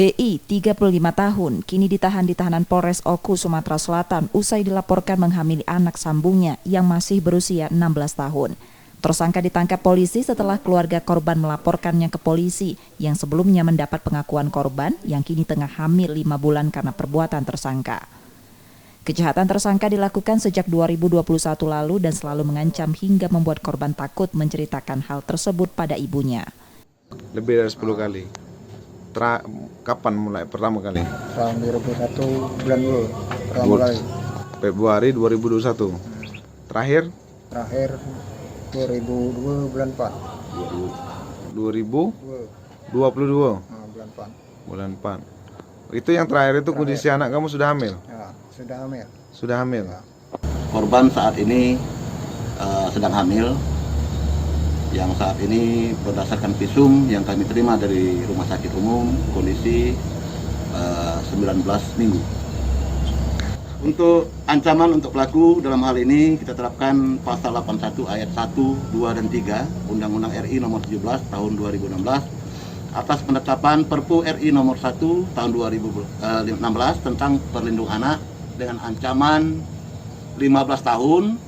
BI, 35 tahun, kini ditahan di tahanan Polres Oku, Sumatera Selatan usai dilaporkan menghamili anak sambungnya yang masih berusia 16 tahun. Tersangka ditangkap polisi setelah keluarga korban melaporkannya ke polisi yang sebelumnya mendapat pengakuan korban yang kini tengah hamil 5 bulan karena perbuatan tersangka. Kejahatan tersangka dilakukan sejak 2021 lalu dan selalu mengancam hingga membuat korban takut menceritakan hal tersebut pada ibunya. Lebih dari 10 kali. Kapan mulai pertama kali? Tahun 2021 bulan 2 pertama kali. Februari 2021. Terakhir 2002 bulan 4. 2022. Bulan 4. Bulan 4. Itu yang terakhir itu kondisi anak kamu sudah hamil? Ya, sudah hamil. Sudah hamil. Ya. Korban saat ini sedang hamil, yang saat ini berdasarkan visum yang kami terima dari Rumah Sakit Umum kondisi 19 minggu. Untuk ancaman untuk pelaku dalam hal ini kita terapkan pasal 81 ayat 1, 2, dan 3 Undang-Undang RI nomor 17 tahun 2016 atas penetapan Perpu RI nomor 1 tahun 2016 tentang perlindungan anak dengan ancaman 15 tahun.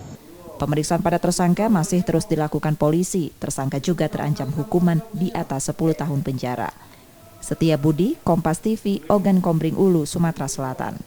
Pemeriksaan pada tersangka masih terus dilakukan polisi. Tersangka juga terancam hukuman di atas 10 tahun penjara. Setia Budi, Kompas TV, Ogan Kombring Ulu, Sumatera Selatan.